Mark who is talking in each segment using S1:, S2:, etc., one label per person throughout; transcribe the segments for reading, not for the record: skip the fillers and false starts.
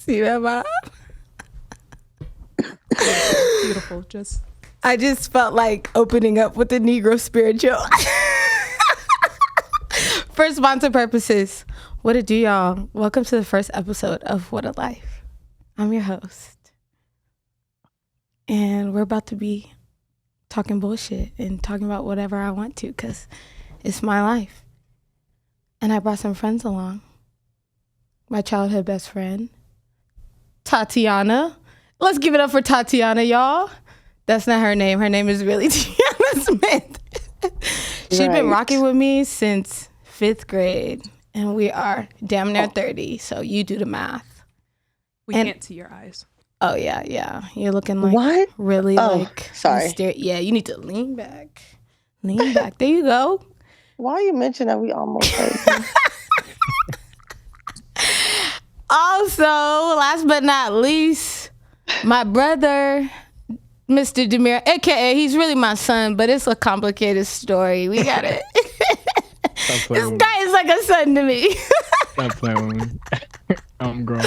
S1: See that, Mom?
S2: Beautiful.
S1: I just felt like opening up with the Negro spiritual. For sponsor purposes, what it do, y'all? Welcome to the first episode of What a Life. I'm your host. And we're about to be talking bullshit and talking about whatever I want to because it's my life. And I brought some friends along. My childhood best friend, Tatiana. Let's give it up for Tatiana, y'all. That's not her name. Her name is really Tiana Smith. She's been rocking with me since 5th grade, and we are damn near 30, so you do the math.
S2: We can't see your eyes.
S1: Oh, yeah. You're looking like
S3: what?
S1: Really
S3: sorry.
S1: Yeah, you need to lean back. Lean back. There you go.
S3: Why you mention that we almost 30?
S1: Also, last but not least, my brother, Mr. Demir, a.k.a. he's really my son, but it's a complicated story. We got it. This guy is like a son to me.
S4: Stop playing with me. I'm grown.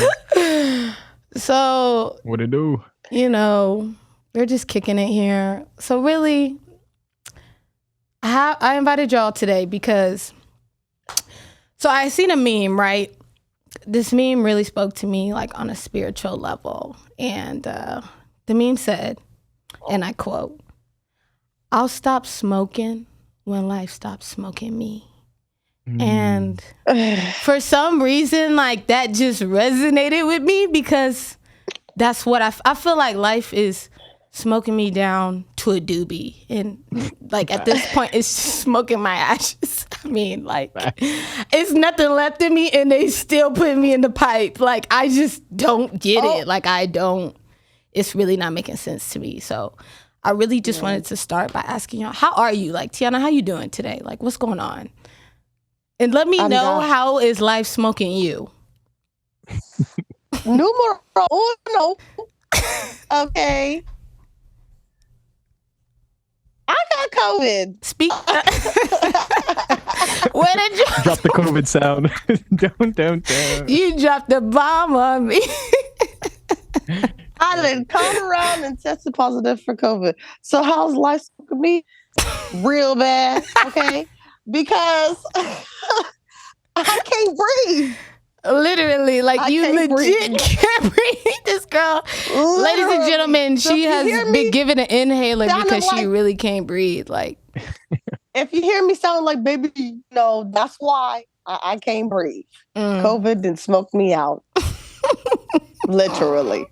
S1: So,
S4: what it do?
S1: You know, we're just kicking it here. So really, I invited y'all today because, so I seen a meme, right? This meme really spoke to me like on a spiritual level. And the meme said, and I quote, "I'll stop smoking when life stops smoking me." And for some reason, like that just resonated with me because that's what I feel like life is smoking me down to a doobie. And like at this point, it's just smoking my ashes. I mean, like it's nothing left in me and they still put me in the pipe. Like I just don't get it. Like it's really not making sense to me. So I really just wanted to start by asking y'all, how are you? Like, Tiana, how you doing today? Like, what's going on? And let me know, how is life smoking you?
S3: Numero uno. Okay. I got COVID.
S1: Speak. Where did you
S4: drop the COVID sound? Don't.
S1: You dropped the bomb on me.
S3: I didn't come around and tested positive for COVID. So how's life smoking me? Real bad. Okay. Because I can't breathe.
S1: Literally, like you legit can't breathe. This girl, literally. Ladies and gentlemen, she has been given an inhaler because she really can't breathe. Like,
S3: if you hear me sound like baby, that's why I can't breathe. COVID didn't smoke me out. Literally.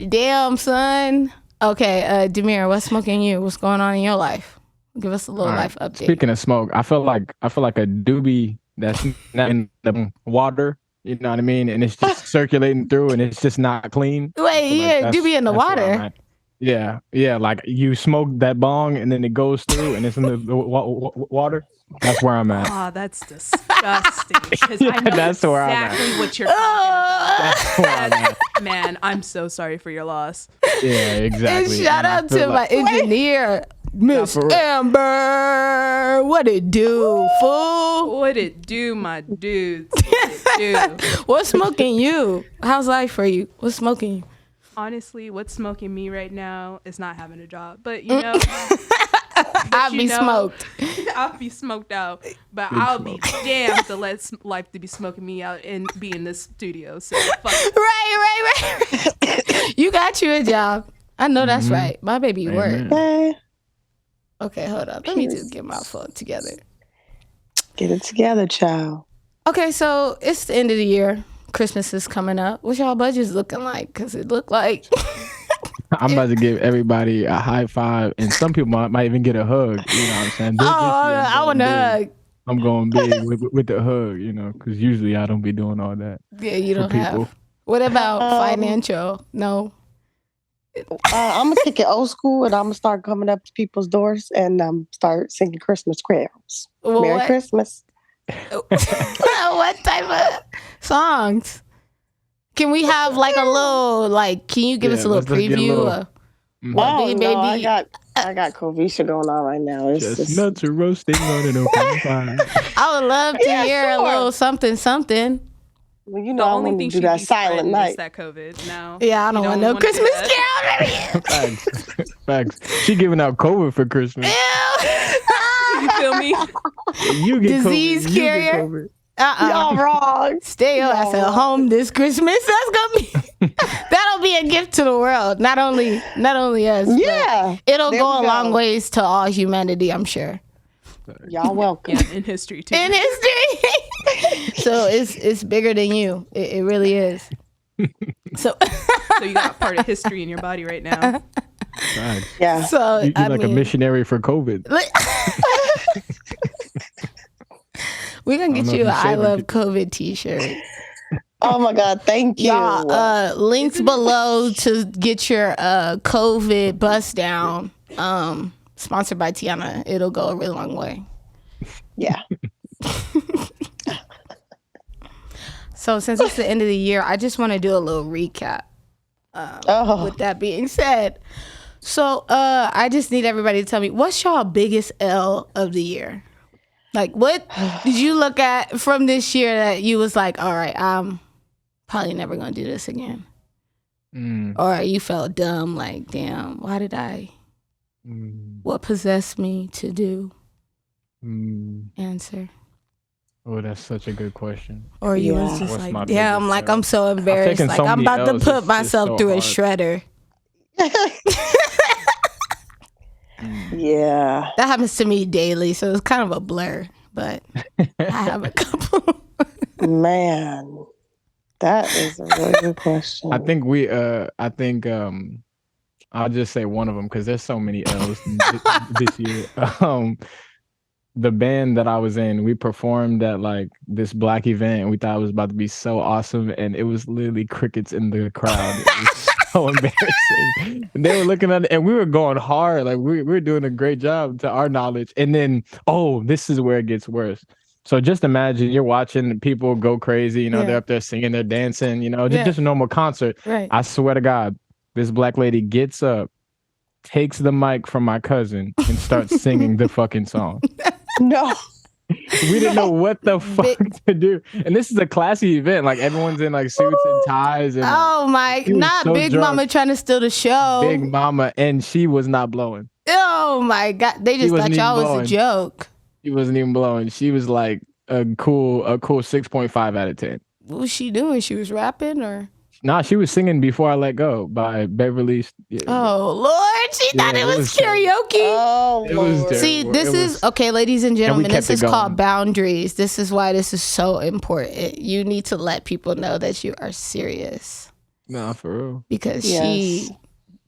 S1: Damn, son. Okay, Demir, what's smoking you? What's going on in your life? Give us a little life update.
S4: Speaking of smoke, I feel like a doobie that's not in the water. You know what I mean? And it's just circulating through, and it's just not clean.
S1: Wait, doobie in the water?
S4: Yeah. Like you smoke that bong, and then it goes through, and it's in the water. That's where I'm at.
S2: Oh, that's disgusting. Because I know
S4: that's where
S2: exactly
S4: I'm at.
S2: what you're talking about. That's where I'm at. Man, I'm so sorry for your loss.
S4: Yeah, exactly.
S1: And shout out to my engineer, Miss Amber. What it do, fool?
S2: What it do, my dudes? What it do?
S1: What's smoking you? How's life for you? What's smoking you?
S2: Honestly, what's smoking me right now is not having a job. But you know,
S1: I'll be smoked.
S2: I'll be smoked out. But I'll be damned to let life to be smoking me out and be in this studio. So fuck it.
S1: Right. You got you a job. I know that's right. My baby work. Okay, hold up. Let me just get my phone together.
S3: Get it together, child.
S1: Okay, so it's the end of the year. Christmas is coming up. What's y'all budgets looking like? Because it looked like...
S4: I'm about to give everybody a high five, and some people might even get a hug. You know what I'm saying?
S1: I want a hug.
S4: I'm going big with the hug, because usually I don't be doing all that.
S1: Yeah, you don't have. What about financial? No.
S3: I'm going to kick it old school, and I'm going to start coming up to people's doors and start singing Christmas carols.
S1: Well,
S3: Merry Christmas.
S1: What type of songs? Can we have like a little, can you give us a little preview?
S3: Baby. I got Covisha going on right now. It's
S4: just nuts are roasting on an open fire.
S1: I would love to hear a little something.
S3: Well, you
S2: The
S3: know, I
S2: only
S3: want
S2: thing
S3: to do
S2: she'd
S3: that
S2: be
S3: silent
S2: spreading
S3: night.
S2: is that COVID. No.
S1: Yeah, I don't
S2: you
S1: want no
S2: wanna do
S1: Christmas
S2: that.
S1: carol.
S4: Facts. Facts. She giving out COVID for Christmas.
S2: You feel me?
S4: You get
S1: Disease
S4: COVID. You
S1: carrier.
S4: get COVID.
S3: Y'all wrong.
S1: Stay your ass at home this Christmas. That's gonna be that'll be a gift to the world. Not only us. but
S3: Yeah.
S1: it'll
S3: There
S1: go
S3: we
S1: a long
S3: go.
S1: ways to all humanity, I'm sure.
S3: Y'all welcome.
S2: Yeah, in history too.
S1: In history. So it's bigger than you. It really is. So
S2: So you got part of history in your body right now.
S4: Facts.
S3: Yeah.
S1: so
S4: You're
S1: I
S4: like a
S1: mean,
S4: missionary for COVID.
S1: we're gonna
S4: I don't
S1: get
S4: know
S1: you
S4: if
S1: a
S4: you're
S1: I
S4: saving
S1: love
S4: people.
S1: COVID t-shirt.
S3: Oh my God. Thank you.
S1: Y'all, links below to get your COVID bust down. Sponsored by Tiana. It'll go a really long way.
S3: Yeah.
S1: So since it's the end of the year, I just want to do a little recap. With that being said, so I just need everybody to tell me, what's y'all biggest L of the year? Like, what did you look at from this year that you was like, all right, I'm probably never gonna do this again, or you felt dumb, like, damn, why did I? What possessed me to do? Answer.
S4: Oh, that's such a good question.
S1: Or you
S3: Yeah.
S1: was just
S4: What's my
S1: like, damn,
S4: biggest
S1: like
S4: L?
S1: I'm so embarrassed.
S4: taken
S1: Like
S4: so
S1: I'm
S4: many
S1: about to
S4: L's,
S1: put
S4: it's
S1: myself
S4: so
S1: through a
S4: hard.
S1: shredder.
S3: Yeah.
S1: That happens to me daily, so it's kind of a blur. But I have a couple.
S3: Man. That is a really good question.
S4: I think I'll just say one of them because there's so many L's this year. The band that I was in, we performed at like this Black event, and we thought it was about to be so awesome, and it was literally crickets in the crowd. It was so embarrassing. And they were looking at it, and we were going hard, like we were doing a great job to our knowledge. And then, this is where it gets worse. So just imagine you're watching people go crazy. You know,
S1: Yeah.
S4: they're up there singing, they're dancing. You know,
S1: Yeah.
S4: just a normal concert.
S1: Right.
S4: I swear to God, this Black lady gets up, takes the mic from my cousin, and starts singing the fucking song.
S3: No.
S4: We didn't know what the fuck to do. And this is a classy event. Like everyone's in like suits and ties. And
S1: Oh my!
S4: she was
S1: Not
S4: so
S1: Big
S4: drunk.
S1: Mama trying to steal the show.
S4: Big Mama, and she was not blowing.
S1: Oh my God! They just thought
S4: wasn't
S1: y'all
S4: even
S1: was a
S4: blowing.
S1: joke.
S4: She wasn't even blowing. She was like a cool 6.5 out of 10.
S1: What was she doing? She was rapping, or
S4: Nah, she was singing Before I Let Go by Beverly. Yeah.
S1: oh Lord, she thought
S4: Yeah,
S1: it
S4: it
S1: was
S4: was terrible.
S1: karaoke.
S3: Oh,
S4: It was
S3: Lord.
S4: terrible.
S1: See, this
S4: It
S1: is
S4: was-
S1: okay, ladies and gentlemen.
S4: kept
S1: This
S4: it
S1: is called
S4: going.
S1: boundaries. This is why this is so important. You need to let people know that you are serious
S4: Nah, for real.
S1: because
S3: Yes.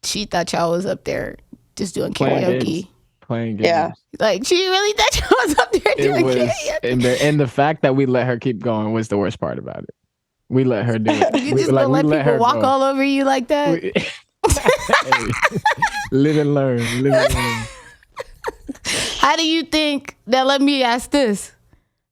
S1: she thought y'all was up there just doing
S4: Playing
S1: karaoke.
S4: games. Playing games.
S3: Yeah.
S1: Like she really thought y'all was up there
S4: It
S1: doing
S4: was,
S1: karaoke.
S4: and the fact that we let her keep going was the worst part about it. We let her do it.
S1: You just gonna let people walk all over you like that?
S4: Hey, live and learn. Live and learn.
S1: How do you think that? Let me ask this: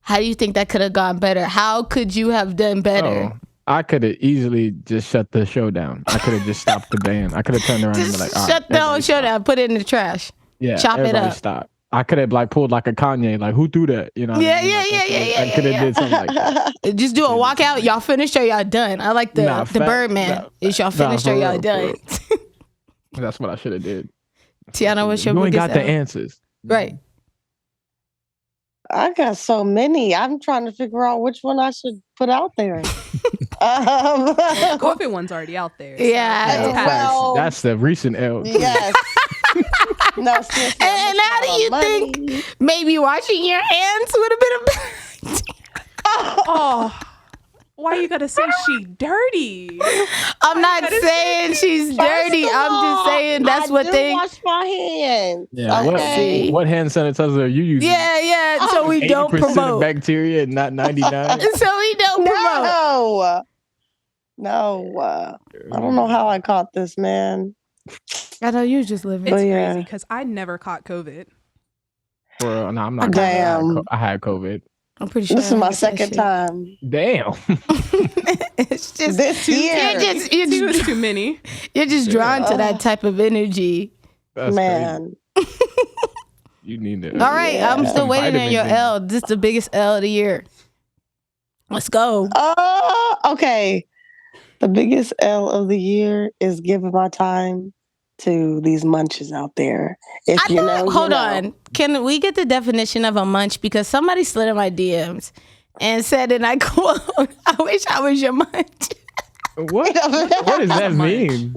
S1: how do you think that could have gone better? How could you have done better?
S4: Oh, I could have easily just shut the show down. I could have just stopped the band. I could have turned around and
S1: Just
S4: been like, all
S1: shut
S4: right,
S1: the whole
S4: everybody
S1: show
S4: stop.
S1: down, put it in the trash.
S4: Yeah,
S1: chop it
S4: everybody
S1: up.
S4: stop. I could have like pulled like a Kanye, like who threw that? You know? what I
S1: Yeah,
S4: mean?
S1: yeah,
S4: Like,
S1: yeah,
S4: I
S1: yeah,
S4: could have
S1: yeah,
S4: did something like that.
S1: Just do a walkout. Y'all finished or y'all done? I like the
S4: Nah,
S1: the
S4: fact-
S1: Birdman.
S4: nah,
S1: Is y'all
S4: nah,
S1: finished
S4: for
S1: or y'all
S4: real, for
S1: done?
S4: real. That's what I should have did.
S1: Tiana, what's your
S4: You ain't
S1: biggest
S4: got the
S1: L?
S4: answers.
S1: Right.
S3: I got so many. I'm trying to figure out which one I should put out there.
S2: COVID one's already out there.
S1: Yeah.
S2: that's
S3: Oh,
S2: past.
S3: well,
S4: That's the recent L.
S3: yes. No, seriously, I'm
S1: And
S3: just
S1: how do
S3: trying
S1: you
S3: money.
S1: think maybe washing your hands would have been a
S2: Oh, why you gotta say she dirty?
S1: I'm not saying she's dirty.
S3: First of
S1: I'm just
S3: all,
S1: saying that's
S3: I
S1: what
S3: do
S1: they.
S3: wash my hands.
S4: Yeah.
S1: Okay.
S4: What hand sanitizer are you using?
S1: Yeah, yeah. So we don't
S4: 80% of
S1: promote.
S4: bacteria and not 99.
S1: So we don't promote.
S3: No. I don't know how I caught this, man.
S1: I know you just living.
S2: It's
S3: Oh, yeah.
S2: crazy because I never caught COVID.
S4: No, I'm not.
S3: Damn.
S4: I had COVID.
S1: I'm pretty sure
S3: This is
S1: I
S3: my
S1: get that
S3: second
S1: shit.
S3: time.
S4: Damn.
S1: It's just
S3: This year.
S2: Two is too many.
S1: you're just drawn to that type of energy.
S4: That's
S3: Man.
S4: crazy. You need to.
S1: All right, I'm
S3: Yeah.
S1: still waiting on your
S4: Vitamins in
S1: L. This is the biggest L of the year. Let's go.
S3: Okay. The biggest L of the year is giving my time to these munches out there. If
S1: I
S3: you
S1: thought,
S3: know, you
S1: hold
S3: know.
S1: on. Can we get the definition of a munch? Because somebody slid in my DMs and said, and I quote, I wish I was your munch.
S4: What does that mean?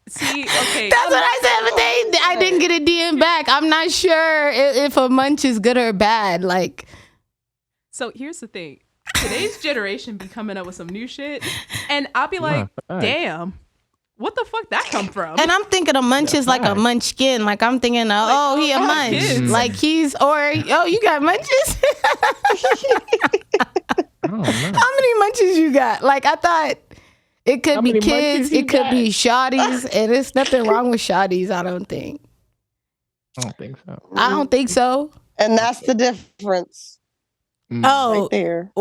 S2: See, okay.
S1: That's what I said, but I didn't get a DM back. I'm not sure if a munch is good or bad. Like,
S2: So here's the thing. Today's generation be coming up with some new shit, and I'll be like, damn, what the fuck that come from?
S1: and I'm thinking a munch is like a munchkin. Like, I'm thinking, he a munch.
S2: kids.
S1: Like, you got munches?
S4: I don't know.
S1: How many munches you got? Like, I thought it could
S4: How
S1: be
S4: many
S1: kids,
S4: munches you
S1: it could
S4: got?
S1: be shawties, and there's nothing wrong with shawties, I don't think.
S4: I don't think so.
S1: I don't think so.
S3: And that's the difference
S1: Oh,
S3: right there.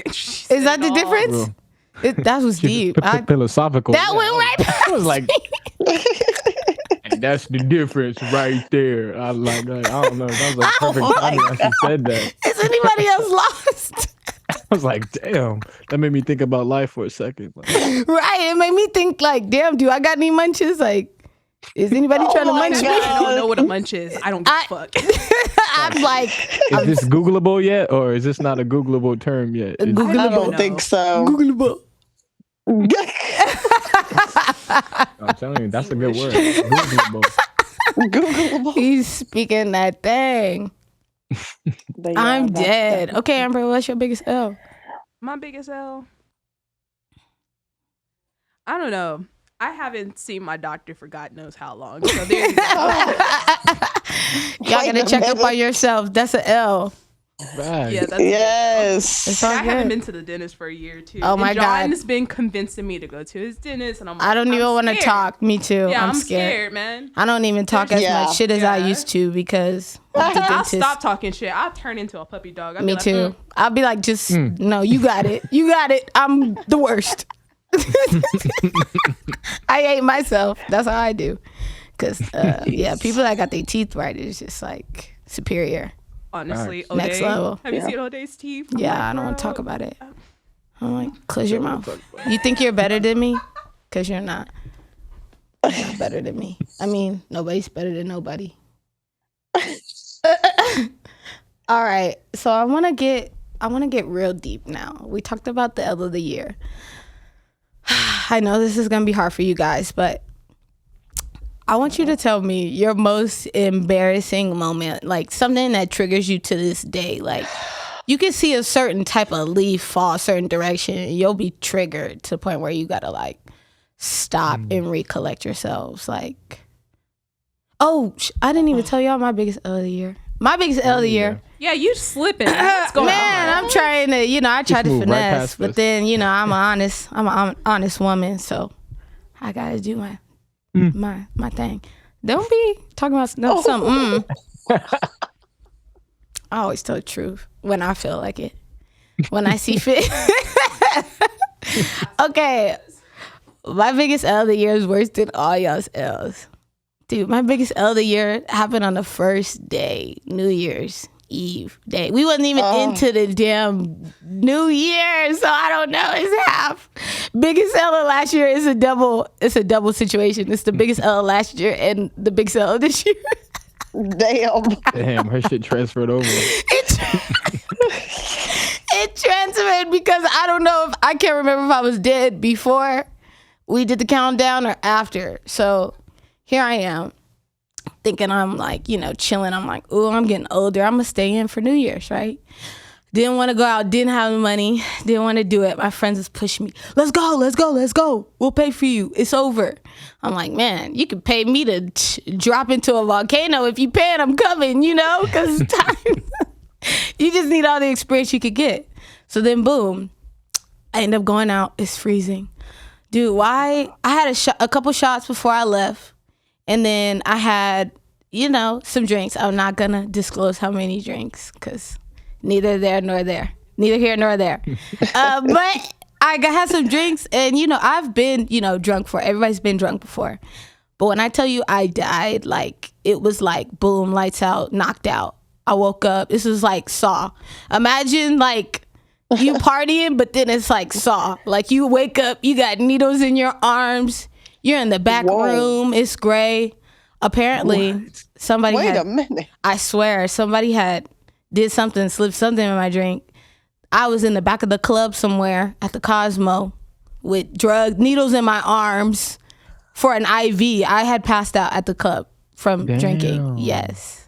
S1: is that the difference? That was deep.
S4: Philosophical.
S1: That went right
S4: I was like, and that's the difference right there. I like that. I don't know. That was like perfect timing as you said that.
S1: Is anybody else lost?
S4: I was like, damn. That made me think about life for a second. Like,
S1: Right. It made me think like, damn, do I got any munches? Like, is anybody trying to munch me?
S2: I don't know what a munch is. I don't give a fuck.
S1: I'm like,
S4: is this Googleable yet, or is this not a Googleable term yet?
S3: I don't
S2: know.
S3: think so.
S1: Googleable.
S4: I'm telling you, that's a good word. Googleable.
S3: Googleable.
S1: He's speaking that thing. I'm dead. Okay, Amber, what's your biggest L?
S2: My biggest L? I don't know. I haven't seen my doctor for God knows how long. So there you go.
S1: Y'all gotta check up on yourself. That's an L.
S4: Right.
S2: Yeah, that's
S3: Yes.
S1: It's all
S2: I haven't
S1: good.
S2: been to the dentist for a year too.
S1: Oh my
S2: and
S1: God.
S2: John has been convincing me to go to his dentist, and I'm like,
S1: I don't even want to
S2: scared.
S1: talk. Me too.
S2: Yeah,
S1: I'm
S2: I'm
S1: scared.
S2: scared, man.
S1: I don't even talk as
S3: Yeah.
S1: much shit as I
S2: Yeah.
S1: used to because of the
S2: I'll
S1: dentist.
S2: stop talking shit. I'll turn into a puppy dog. I'll be
S1: Me
S2: like,
S1: too. I'll be like, just no, you got it. You got it. I'm the worst. I hate myself. That's how I do. Cause yeah, people that got their teeth right is just like superior.
S2: Honestly, O'Day,
S1: Next level.
S2: Have you seen O'Day's teeth? I'm
S1: Yeah,
S2: like,
S1: I don't want to
S2: bro.
S1: talk about it. I'm like, close your mouth. You think you're better than me? Cause you're not. You're not better than me. I mean, nobody's better than nobody. All right, so I want to get real deep now. We talked about the L of the year. I know this is gonna be hard for you guys, but I want you to tell me your most embarrassing moment, like something that triggers you to this day. Like you can see a certain type of leaf fall a certain direction, and you'll be triggered to the point where you gotta like stop and recollect yourselves. Like, oh, I didn't even tell y'all my biggest L of the year. My biggest L of the year.
S2: Yeah, you slipping. What's going
S1: Man,
S2: on?
S1: I'm trying to, I try to
S4: move right
S1: finesse,
S4: past
S1: but
S4: us.
S1: then, I'm an honest woman, so I gotta do my thing. Don't be talking about something. I always tell the truth when I feel like it, when I see fit. Okay, my biggest L of the year is worse than all y'all's L's. Dude, my biggest L of the year happened on the first day, New Year's Eve day. We wasn't even into the damn New Year, so I don't know. It's half. Biggest L of last year is a double situation. It's the biggest L of last year and the biggest L of this year.
S3: Damn.
S4: Her shit transferred over.
S1: It transferred because I can't remember if I was dead before we did the countdown or after. So here I am thinking I'm like, chilling. I'm like, oh, I'm getting older. I'm going to stay in for New Year's, right? Didn't want to go out. Didn't have the money. Didn't want to do it. My friends was pushing me. Let's go. We'll pay for you. It's over. I'm like, man, you can pay me to drop into a volcano. If you pay it, I'm coming, because it's time. You just need all the experience you could get. So then, boom, I end up going out. It's freezing. Dude, why? I had a couple shots before I left. And then I had, some drinks. I'm not going to disclose how many drinks because neither there nor there. Neither here nor there. But I had some drinks and, I've been, drunk before. Everybody's been drunk before. But when I tell you I died, like, it was like, boom, lights out, knocked out. I woke up. This was like Saw. Imagine like you partying, but then it's like Saw. Like you wake up, you got needles in your arms. You're in the back room. It's gray. Apparently, somebody
S3: Wait a minute.
S1: I swear, somebody had did something, slipped something in my drink. I was in the back of the club somewhere at the Cosmo with needles in my arms for an IV. I had passed out at the club from drinking. Yes.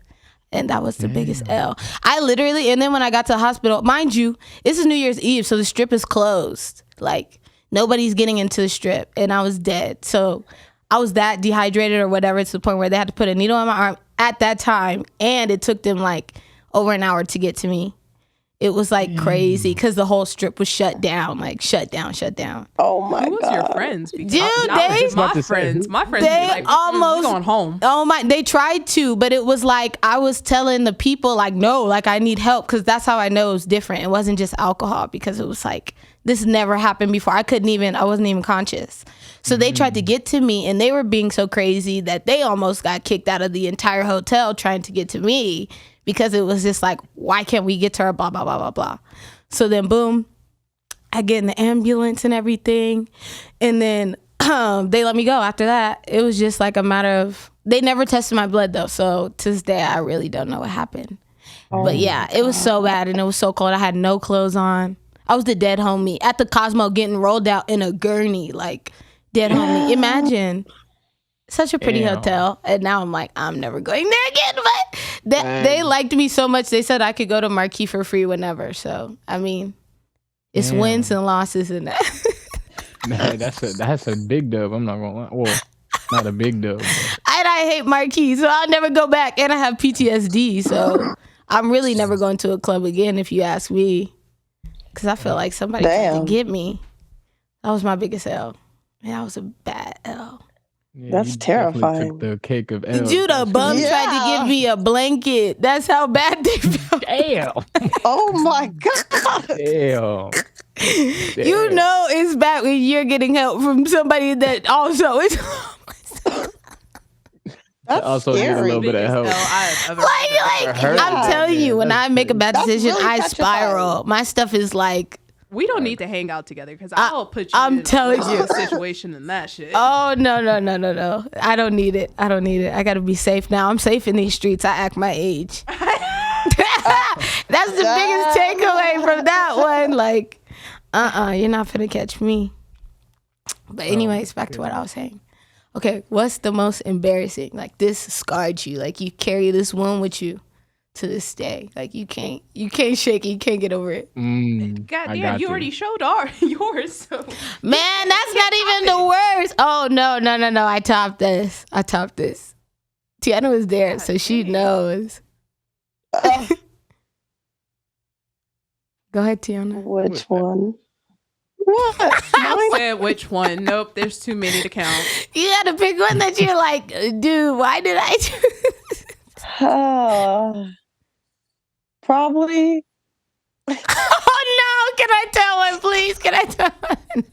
S1: And that was the biggest L. I literally, and then when I got to the hospital, mind you, this is New Year's Eve, so the strip is closed. Like, nobody's getting into the strip, and I was dead. So I was that dehydrated or whatever to the point where they had to put a needle in my arm at that time, and it took them like over an hour to get to me. It was like crazy because the whole strip was shut down, like shut down.
S3: Oh my God.
S2: Who was your friends? Because
S1: Dude,
S2: my friends
S1: they
S2: be like,
S1: almost
S2: going home.
S1: Oh my, they tried to, but it was like I was telling the people like, no, like I need help, because that's how I know it was different. It wasn't just alcohol, because it was like this never happened before. I wasn't even conscious. So they tried to get to me, and they were being so crazy that they almost got kicked out of the entire hotel trying to get to me, because it was just like, why can't we get to her, blah, blah, blah, blah, blah. So then, boom, I get in the ambulance and everything. And then they let me go after that. It was just like a matter of, they never tested my blood though. So to this day, I really don't know what happened. But yeah, it was so bad, and it was so cold. I had no clothes on. I was the dead homie at the Cosmo getting rolled out in a gurney, like dead homie. Imagine. Such a pretty hotel, and now I'm like, I'm never going there again. But they liked me so much, they said I could go to Marquee for free whenever. So I mean, it's wins and losses in that.
S4: Man, that's a big dub. I'm not gonna lie. Well, not a big dub.
S1: I hate Marquee, so I'll never go back, and I have PTSD, so I'm really never going to a club again if you ask me, because I feel like somebody tried to get me. That was my biggest L. Man, that was a bad L.
S4: Yeah,
S3: That's terrifying.
S4: Took the cake of L.
S1: Dude, a bum tried to give me a blanket. That's how bad they felt.
S4: Damn.
S3: Oh my God.
S4: Damn.
S1: You know it's bad when you're getting help from somebody that also is.
S3: That's
S4: also need a
S3: scary.
S4: little bit of help.
S1: I'm telling you, when I make a bad decision,
S3: really
S1: I
S3: petrifying.
S1: spiral. My stuff is like,
S2: We don't need to hang out together, because I'll put you
S1: I'm
S2: in
S1: telling
S2: a
S1: you.
S2: situation and that shit.
S1: oh no. I don't need it. I gotta be safe now. I'm safe in these streets. I act my age. That's the biggest takeaway from that one. Like, you're not finna catch me. But anyways, back to what I was saying. Okay, what's the most embarrassing? Like, this scarred you. Like, you carry this wound with you to this day. Like, you can't shake it. You can't get over it.
S2: God damn, you already showed yours. So.
S1: Man, that's not even the worst. Oh, no. I topped this. Tiana was there, so she knows. Go ahead, Tiana.
S3: Which one? What?
S2: I said which one? Nope, there's too many to count.
S1: You gotta pick one that you're like, dude, why did I choose?
S3: Probably.
S1: Oh no, can I tell one, please? Can I tell one?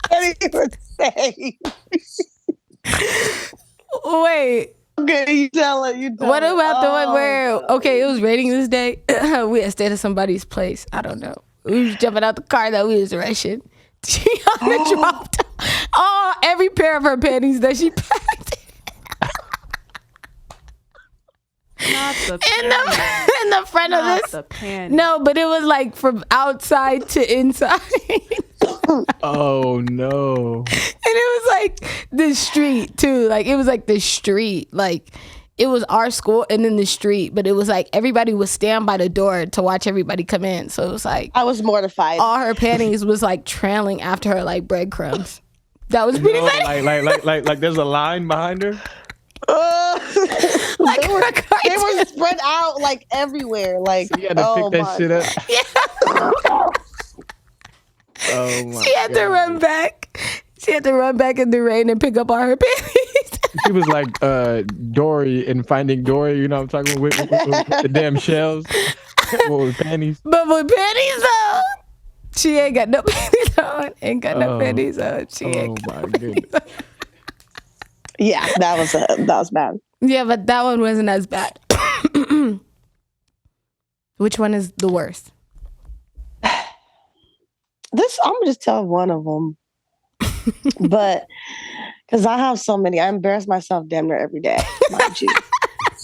S3: Can't even say.
S1: Wait.
S3: Okay, you tell it.
S1: What about the one where, okay, it was raining this day. We had stayed at somebody's place. I don't know. We was jumping out the car that we was rushing. Tiana dropped every pair of her panties that she packed.
S2: Not the
S1: in the front of this.
S2: the panties.
S1: No, but it was like from outside to inside.
S4: Oh no.
S1: And it was like the street too. Like it was like the street. Like it was our school and then the street. But it was like everybody would stand by the door to watch everybody come in. So it was like
S3: I was mortified.
S1: all her panties was like trailing after her like breadcrumbs. That was pretty funny.
S4: Like there's a line behind her.
S1: Like
S3: they were spread out like everywhere. Like
S4: So you had to pick that shit up.
S1: Yeah.
S4: Oh my
S1: She had to run back. She had to run back in the rain and pick up all her panties.
S4: She was like Dory in Finding Dory, you know what I'm talking about, with the damn shells. With panties.
S1: But with panties on, she ain't got no panties on. Ain't got no panties on. She ain't got
S4: my
S1: no panties
S4: goodness.
S1: on.
S3: Yeah, that was bad.
S1: Yeah, but that one wasn't as bad. Which one is the worst?
S3: I'm gonna just tell one of them, but because I have so many, I embarrass myself damn near every day, mind you.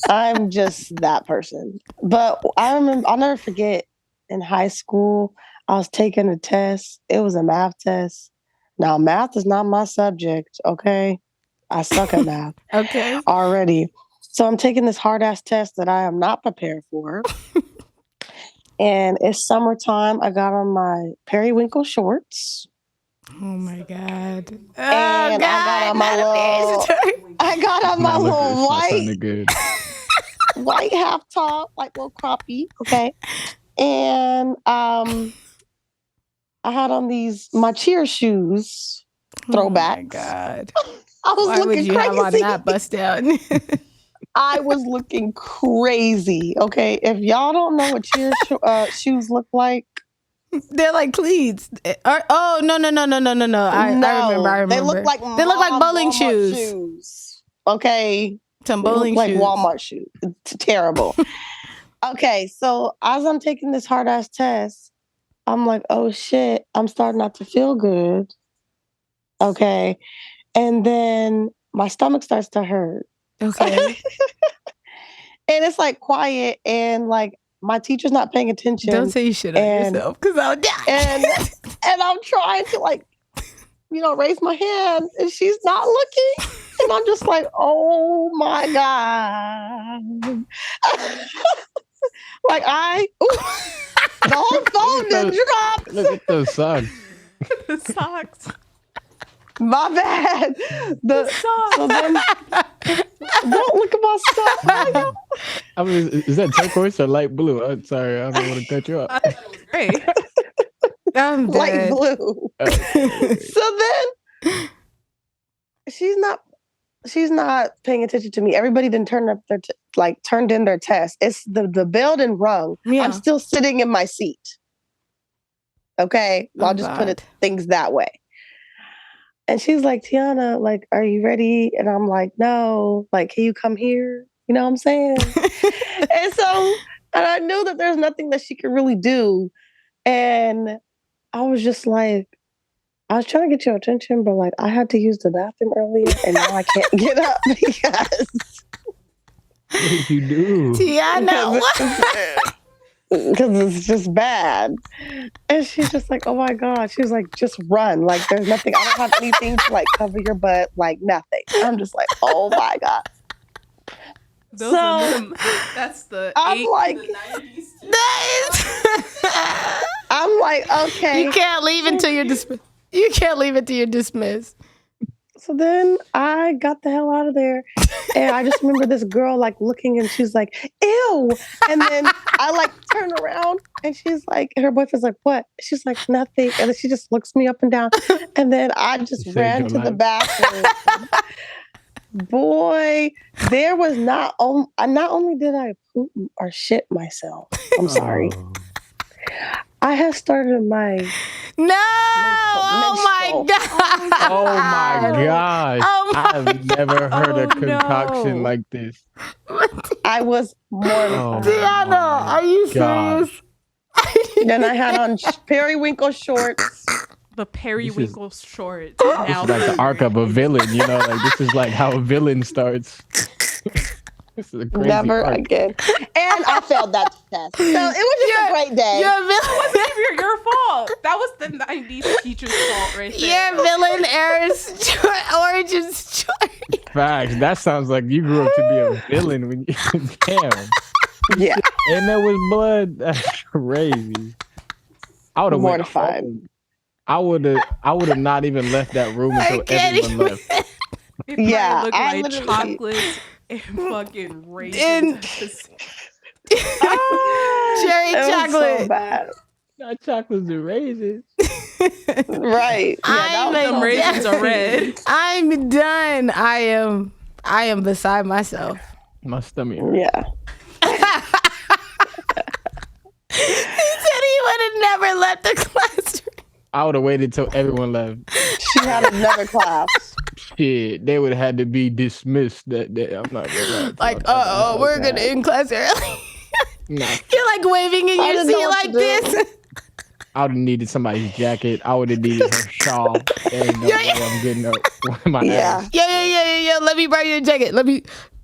S3: I'm just that person. But I remember, I'll never forget in high school, I was taking a test. It was a math test. Now, math is not my subject, okay? I suck at math
S1: Okay.
S3: already. So I'm taking this hard ass test that I am not prepared for. And it's summertime. I got on my periwinkle shorts.
S1: Oh my God. Oh
S3: And
S1: God.
S3: I got on my little white half top, like little croppy, okay. And I had on my cheer shoes, throwbacks.
S1: Oh my God.
S3: I was
S1: Why
S3: looking
S1: would you
S3: crazy.
S1: have on that bust down?
S3: I was looking crazy. Okay, if y'all don't know what cheer shoes look like,
S1: they're like cleats. Oh no. I remember.
S3: They look like
S1: bowling
S3: Walmart
S1: shoes.
S3: Okay,
S1: Some bowling
S3: like
S1: shoes.
S3: Walmart shoes. It's terrible. Okay, so as I'm taking this hard ass test, I'm like, oh shit, I'm starting not to feel good. Okay, and then my stomach starts to hurt.
S1: Okay.
S3: And it's like quiet and like my teacher's not paying attention.
S1: Don't say you shit on yourself because I'll die.
S3: And I'm trying to like, raise my hand and she's not looking. And I'm just like, oh my God. Like the whole phone didn't drop.
S4: Look at those socks.
S2: The socks.
S3: My bad. So then, don't look at my stuff.
S4: I mean, is that turquoise or light blue? I'm sorry, I don't want to cut you off.
S2: I thought it was great.
S1: I'm
S3: Light
S1: dead.
S3: blue. So then she's not paying attention to me. Everybody didn't turn up turned in their test. It's the bell didn't rung.
S1: Yeah.
S3: I'm still sitting in my seat. Okay, I'll just put things that way. And she's like, Tiana, like, are you ready? And I'm like, no. Like, can you come here? You know what I'm saying? And I knew that there's nothing that she could really do. And I was just like, I was trying to get your attention, but like, I had to use the bathroom earlier, and now I can't get up because.
S4: What did you do?
S1: Tiana, what?
S3: Because it's just bad. And she's just like, oh my God. She's like, just run. Like, there's nothing. I don't have anything to like cover your butt. Like, nothing. I'm just like, oh my God.
S2: That's the
S3: I'm like,
S2: the 90s.
S3: I'm like, okay.
S1: You can't leave until you're dismissed. You can't leave until you're dismissed.
S3: So then I got the hell out of there. And I just remember this girl like looking and she's like, ew. And then I like turn around and she's like, her boyfriend's like, what? She's like, nothing. And then she just looks me up and down. And then I just ran to the bathroom. Boy, there was not only did I poop or shit myself. I'm sorry. I have started my
S1: Oh my God.
S4: Oh my gosh.
S1: Oh my
S4: I've never heard a concoction
S2: no.
S4: like this.
S3: I was mortified.
S1: Tiana, are you serious?
S3: Then I had on periwinkle shorts.
S2: The periwinkle shorts.
S4: This is like the arc of a villain, like this is like how a villain starts. This is a crazy
S3: Never
S4: arc.
S3: again. And I failed that test. So it was just a great day.
S1: You're a villain.
S2: That wasn't your fault. That was the 90s teacher's fault right there.
S1: Your villain origin story.
S4: Facts. That sounds like you grew up to be a villain when you damn.
S3: Yeah.
S4: And there was blood. That's crazy. I would have
S3: mortified.
S4: I would have not even left that room until everyone left.
S2: It probably
S3: Yeah,
S2: looked
S3: I
S2: like
S3: literally-
S2: chocolates and fucking raisins.
S1: Cherry
S3: It was
S1: chocolate.
S3: so bad.
S4: Not chocolates and raisins.
S3: Right. Yeah,
S2: Them raisins are red.
S1: I'm done. I am beside myself.
S4: My stomach.
S3: Yeah.
S1: He said he would have never left the classroom.
S4: I would have waited till everyone left.
S3: She had another class.
S4: shit, they would have had to be dismissed that day. I'm not gonna lie.
S1: Like, we're gonna end class early.
S4: Nah.
S1: You're like waving in your seat like this.
S4: I would have needed somebody's jacket. I would have needed her shawl. There ain't no way I'm getting up with my ass.
S1: Yeah. Let me borrow your jacket. Let me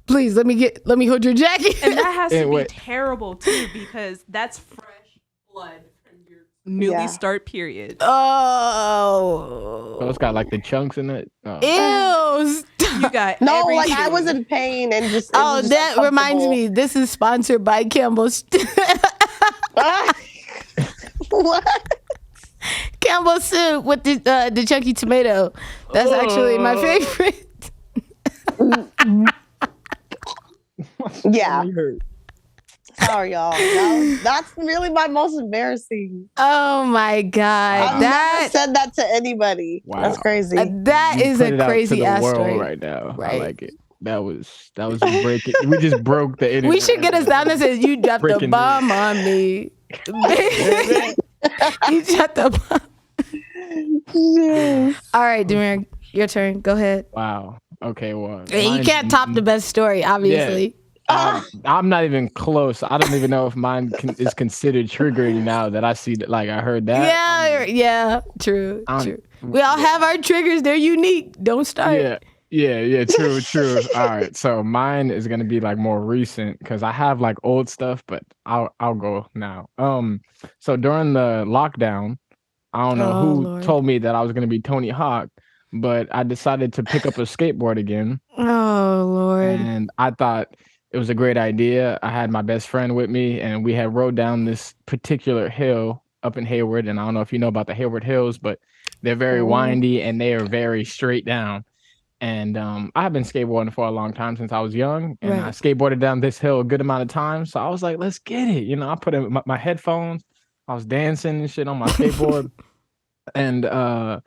S1: hold your jacket.
S2: And that has to be terrible too, because that's fresh blood from your newly start period.
S1: Oh,
S4: it's got like the chunks in it.
S1: Oh. Ew.
S2: You got
S3: like I was in pain and just.
S1: Oh, that reminds me. This is sponsored by Campbell's.
S3: What?
S1: Campbell's soup with the chunky tomato. That's actually my favorite.
S3: Yeah. Sorry, y'all. That's really my most embarrassing.
S1: Oh my God.
S3: I've never said that to anybody.
S4: Wow.
S3: That's crazy.
S1: That is a crazy ass story
S4: right now.
S1: Right.
S4: I like it. That was breaking. We just broke the internet.
S1: We should get a sound that says you dropped the bomb on me. You dropped the bomb.
S3: Yes.
S1: All right, Demir, your turn. Go ahead.
S4: Wow. Okay, well.
S1: You can't top the best story, obviously.
S4: I'm not even close. I don't even know if mine is considered triggering now that I see that. Like I heard that.
S1: Yeah. True. We all have our triggers. They're unique. Don't start.
S4: Yeah. True. All right. So mine is gonna be like more recent because I have like old stuff, but I'll go now. So during the lockdown, I don't know who told me that I was gonna be Tony Hawk, but I decided to pick up a skateboard again.
S1: Oh Lord.
S4: And I thought it was a great idea. I had my best friend with me, and we had rode down this particular hill up in Hayward. And I don't know if you know about the Hayward Hills, but they're very windy and they are very straight down. And I've been skateboarding for a long time since I was young, and I skateboarded down this hill a good amount of time. So I was like, let's get it. You know, I put in my headphones. I was dancing and shit on my skateboard. And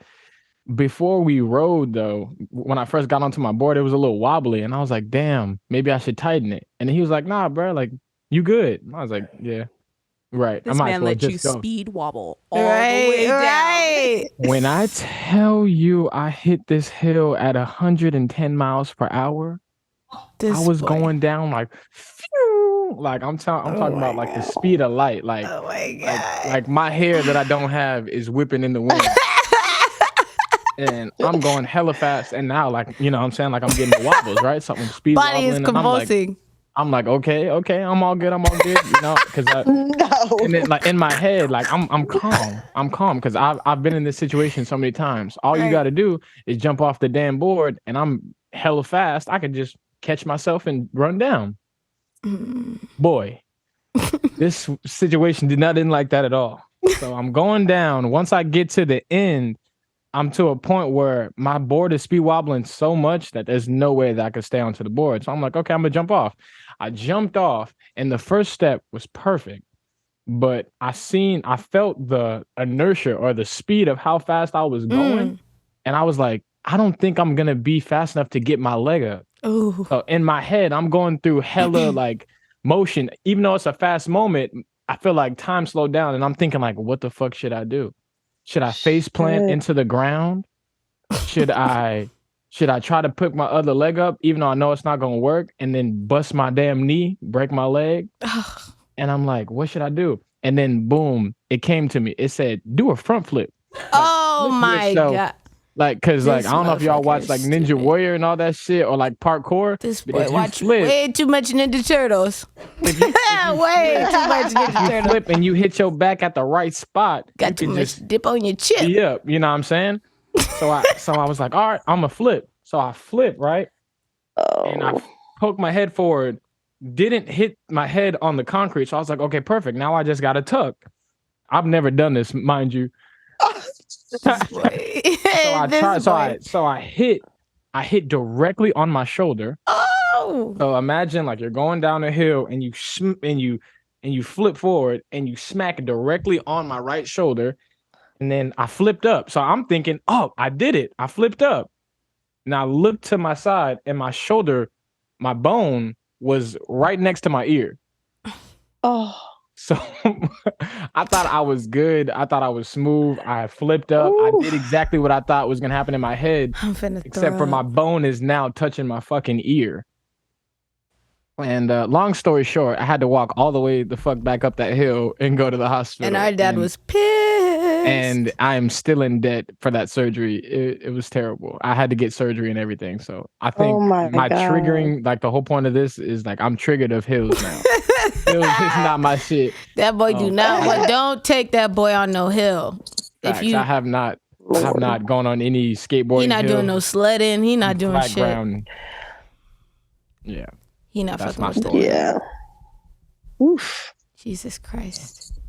S4: before we rode, though, when I first got onto my board, it was a little wobbly. And I was like, damn, maybe I should tighten it. And he was like, nah, bro, like, you good. And I was like, yeah, right.
S2: This man let you speed wobble all the way down.
S4: When I tell you I hit this hill at 110 miles per hour, I was going down like, phew, like I'm talking about like the speed of light. Like,
S1: oh my God.
S4: Like my hair that I don't have is whipping in the wind. And I'm going hella fast. And now, like, you know what I'm saying? Like, I'm getting the wobbles, right? So I'm speed
S1: body
S4: wobbling.
S1: is convulsing.
S4: I'm like, okay, I'm all good, you know? Because and then, like, in my head, like, I'm calm because I've been in this situation so many times. All you got to do is jump off the damn board, and I'm hella fast. I could just catch myself and run down. Boy, this situation did not end like that at all. So I'm going down. Once I get to the end, I'm to a point where my board is speed wobbling so much that there's no way that I could stay onto the board. So I'm like, okay, I'm gonna jump off. I jumped off, and the first step was perfect, but I felt the inertia or the speed of how fast I was going, and I was like, I don't think I'm gonna be fast enough to get my leg up.
S1: Ooh.
S4: So in my head, I'm going through hella like motion, even though it's a fast moment. I feel like time slowed down, and I'm thinking like, what the fuck should I do? Should I face plant into the ground? Should I try to put my other leg up, even though I know it's not gonna work, and then bust my damn knee, break my leg? And I'm like, what should I do? And then boom, it came to me. It said, do a front flip.
S1: Oh my God.
S4: Like, cause like I don't know if y'all watch like Ninja Warrior and all that shit, or like parkour.
S1: This boy watch way too much Ninja Turtles. Way too much Ninja Turtles.
S4: Flip and you hit your back at the right spot.
S1: Got too much dip on your chip.
S4: Yeah, you know what I'm saying? So I was like, all right, I'm a flip. So I flip, right? And I poked my head forward, didn't hit my head on the concrete. So I was like, okay, perfect. Now I just got to tuck. I've never done this, mind you. So I hit directly on my shoulder.
S1: Oh.
S4: So imagine like you're going down a hill and you flip forward and you smack directly on my right shoulder. And then I flipped up. So I'm thinking, oh, I did it. I flipped up. And I looked to my side, and my shoulder, my bone was right next to my ear.
S3: Oh.
S4: So I thought I was good. I thought I was smooth. I flipped up. I did exactly what I thought was gonna happen in my head.
S1: I'm finna
S4: Except for
S1: throw
S4: my
S1: up.
S4: bone is now touching my fucking ear. And long story short, I had to walk all the way the fuck back up that hill and go to the hospital.
S1: And our dad was pissed.
S4: And I am still in debt for that surgery. It was terrible. I had to get surgery and everything. So I think
S3: my God.
S4: triggering, like the whole point of this is like I'm triggered of hills now. Hills is not my shit.
S1: That boy do not. But don't take that boy on no hill.
S4: Facts. I have not gone on any skateboarding.
S1: He not
S4: hill.
S1: doing no sledding. He not doing
S4: Flat
S1: shit.
S4: ground. Yeah.
S1: He not
S4: That's
S1: fucking
S4: my
S1: with
S4: story.
S3: Yeah. Oof.
S1: Jesus Christ.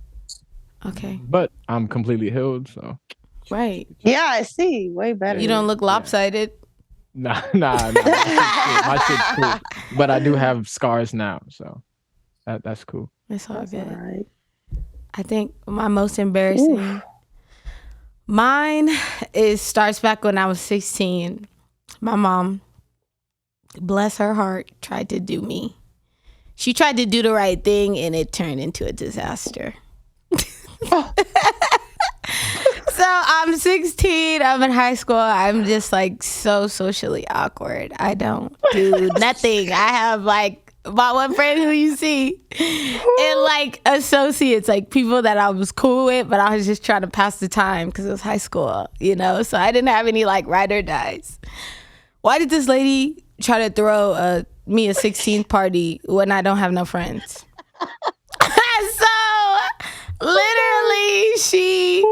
S1: Okay.
S4: But I'm completely healed, so
S1: Right.
S3: Yeah, I see. Way better.
S1: You don't look lopsided.
S4: nah. My shit's cool. But I do have scars now, so that's cool.
S1: It's all
S3: That's
S1: good.
S3: all right.
S1: I think my most embarrassing. Mine starts back when I was 16. My mom, bless her heart, tried to do me. She tried to do the right thing and it turned into a disaster. So I'm 16, I'm in high school. I'm just like so socially awkward. I don't do nothing. I have like my one friend who you see and like associates, like people that I was cool with, but I was just trying to pass the time because it was high school, you know? So I didn't have any like ride or dies. Why did this lady try to throw me a 16th party when I don't have no friends? So literally she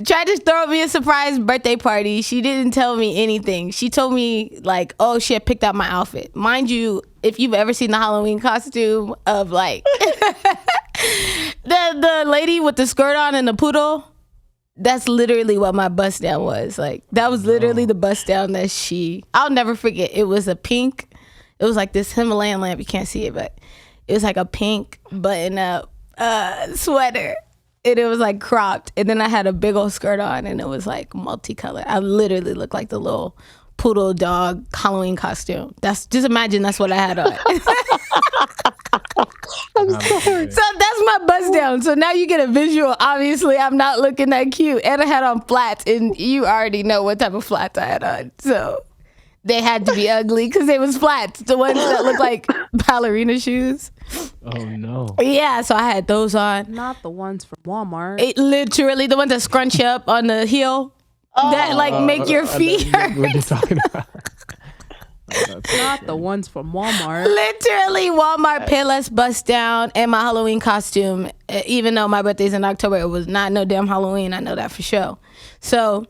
S1: tried to throw me a surprise birthday party. She didn't tell me anything. She told me like, oh, she had picked out my outfit. Mind you, if you've ever seen the Halloween costume of like the lady with the skirt on and the poodle, that's literally what my bust down was. Like that was literally the bust down that I'll never forget. It was a pink. It was like this Himalayan lamp. You can't see it, but it was like a pink button up sweater. And it was like cropped. And then I had a big old skirt on and it was like multicolored. I literally looked like the little poodle dog Halloween costume. Just imagine that's what I had on.
S3: I'm sorry.
S1: So that's my bust down. So now you get a visual. Obviously, I'm not looking that cute. And I had on flats and you already know what type of flats I had on. So they had to be ugly because they was flats. The ones that look like ballerina shoes.
S4: Oh no.
S1: Yeah, so I had those on.
S2: Not the ones from Walmart.
S1: It literally the ones that scrunch up on the heel that like make your feet hurt.
S4: What are you talking about?
S2: Not the ones from Walmart.
S1: Literally Walmart Payless bust down and my Halloween costume. Even though my birthday's in October, it was not no damn Halloween. I know that for sure. So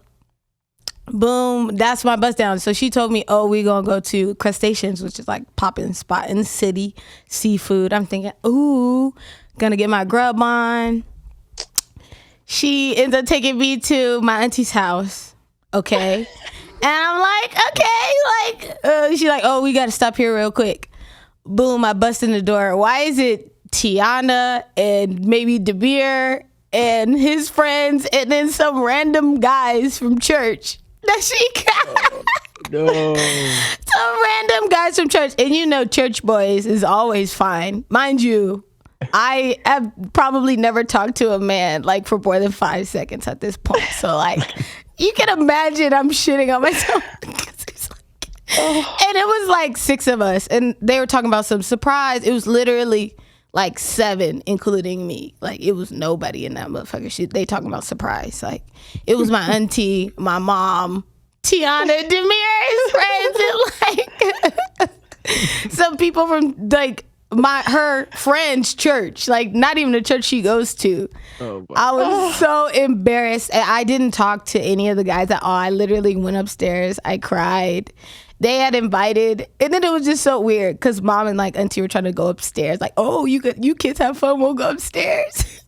S1: boom, that's my bust down. So she told me, oh, we gonna go to Crustaceans, which is like popping spot in the city, seafood. I'm thinking, ooh, gonna get my grub on. She ends up taking me to my auntie's house. Okay. And I'm like, okay, she's like, oh, we gotta stop here real quick. Boom, I bust in the door. Why is it Tiana and maybe Demir and his friends and then some random guys from church that she got?
S4: No.
S1: Some random guys from church. And you know church boys is always fine. Mind you, I have probably never talked to a man like for more than 5 seconds at this point. So like you can imagine I'm shitting on myself. And it was like 6 of us and they were talking about some surprise. It was literally like 7, including me. Like it was nobody in that motherfucker. They talking about surprise. Like it was my auntie, my mom, Tiana, Demir's friends, and like some people from like her friend's church. Like not even the church she goes to.
S4: Oh, boy.
S1: I was so embarrassed. And I didn't talk to any of the guys at all. I literally went upstairs. I cried. They had invited, and then it was just so weird because mom and like auntie were trying to go upstairs. Like, oh, you kids have fun. We'll go upstairs.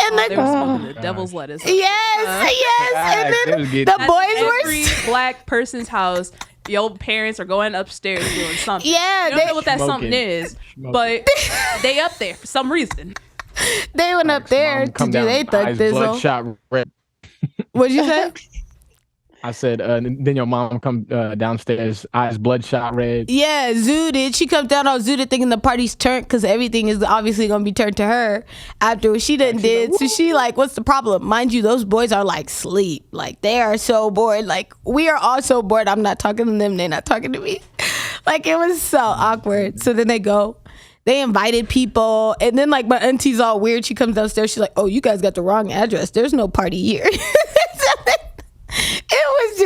S1: And
S2: They were smoking the devil's lettuce.
S1: Yes. And then the
S2: That's
S1: boys
S2: every
S1: were
S2: black person's house. Your parents are going upstairs doing something.
S1: Yeah,
S2: you don't know what that something is, but they up there for some reason.
S1: They went up there to do their thug thizzle.
S4: Bloodshot red.
S1: What'd you say?
S4: I said, then your mom come downstairs, eyes bloodshot red.
S1: Yeah, zooted. She comes down all zooted thinking the party's turned because everything is obviously going to be turned to her after what she done did. So she like, what's the problem? Mind you, those boys are like sleep. Like they are so bored. Like we are all so bored. I'm not talking to them. They're not talking to me. Like it was so awkward. So then they invited people. And then like my auntie's all weird. She comes downstairs. She's like, oh, you guys got the wrong address. There's no party here.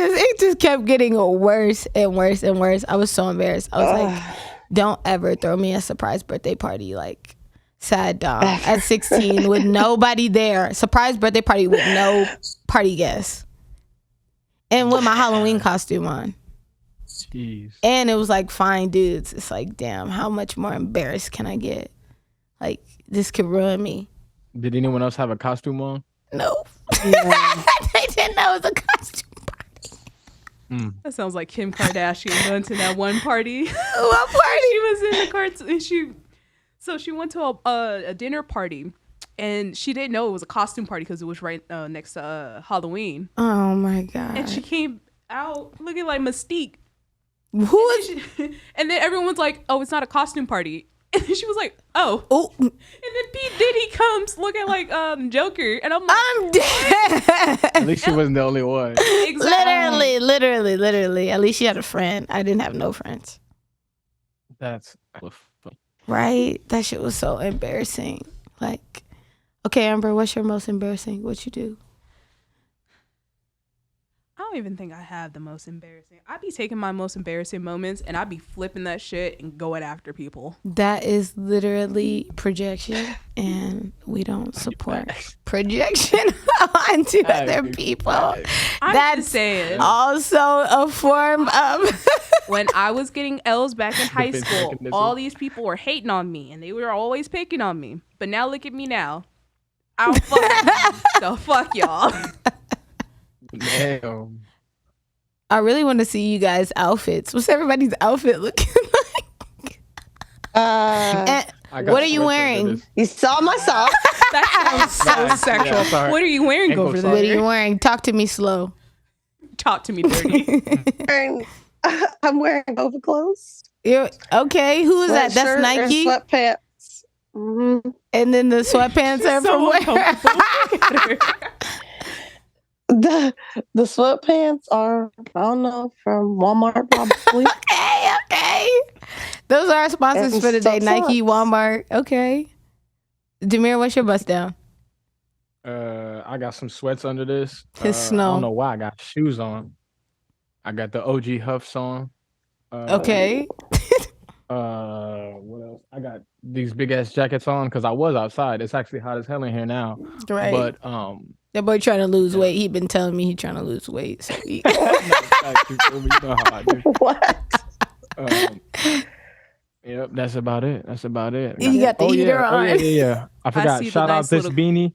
S1: It just kept getting worse and worse and worse. I was so embarrassed. I was like, don't ever throw me a surprise birthday party. Like, sad dog at 16 with nobody there. Surprise birthday party with no party guests. And with my Halloween costume on.
S4: Jeez.
S1: And it was like, fine dudes. It's like, damn, how much more embarrassed can I get? Like, this could ruin me.
S4: Did anyone else have a costume on?
S1: No. Yeah. They didn't know it was a costume.
S2: That sounds like Kim Kardashian going to that one party.
S1: What party?
S2: She was in the cartoon. She went to a dinner party, and she didn't know it was a costume party because it was right next to Halloween.
S1: Oh my god!
S2: And she came out looking like Mystique.
S1: Who is?
S2: And then everyone was like, "Oh, it's not a costume party." And then she was like, "Oh." And then P. Diddy comes looking like Joker, and I'm like,
S1: I'm dead.
S4: At least she wasn't the only one.
S2: Exactly.
S1: Literally. At least she had a friend. I didn't have no friends.
S4: That's
S1: right. That shit was so embarrassing. Like, okay, Amber, what's your most embarrassing? What you do?
S2: I don't even think I have the most embarrassing. I be taking my most embarrassing moments and I be flipping that shit and going after people.
S1: That is literally projection, and we don't support projection onto other people.
S2: I'm just saying.
S1: Also a form of.
S2: When I was getting L's back in high school, all these people were hating on me and they were always picking on me. But now look at me now. I don't fuck so fuck y'all.
S4: Damn.
S1: I really want to see you guys' outfits. What's everybody's outfit looking like? What are you wearing?
S3: You saw my socks.
S2: That sounds so sexual.
S4: Yeah,
S2: what are you wearing
S4: Ankle
S2: over
S4: socks.
S2: there?
S1: What are you wearing? Talk to me slow.
S2: Talk to me dirty.
S3: I'm wearing overclothes.
S1: You're, okay, who is that? That's
S3: Sweatshirt
S1: Nike.
S3: and sweatpants. Mm-hmm.
S1: And then the sweatpants are from where?
S3: The sweatpants are, I don't know, from Walmart probably.
S1: Okay. Those are our sponsors
S3: And
S1: for today.
S3: socks.
S1: Nike, Walmart. Okay. Demir, what's your bust down?
S4: I got some sweats under this.
S1: His
S4: I
S1: snow.
S4: don't know why I got shoes on. I got the OG Huffs on.
S1: Okay.
S4: What else? I got these big ass jackets on because I was outside. It's actually hot as hell in here now.
S1: Right.
S4: But
S1: That boy trying to lose weight. He been telling me he trying to lose weight. So he...
S4: you know how I do.
S3: What?
S4: Yep, that's about it.
S1: You got the heater on.
S4: Yeah. I forgot.
S2: see the
S4: Shout
S2: nice
S4: out this
S2: little-
S4: beanie.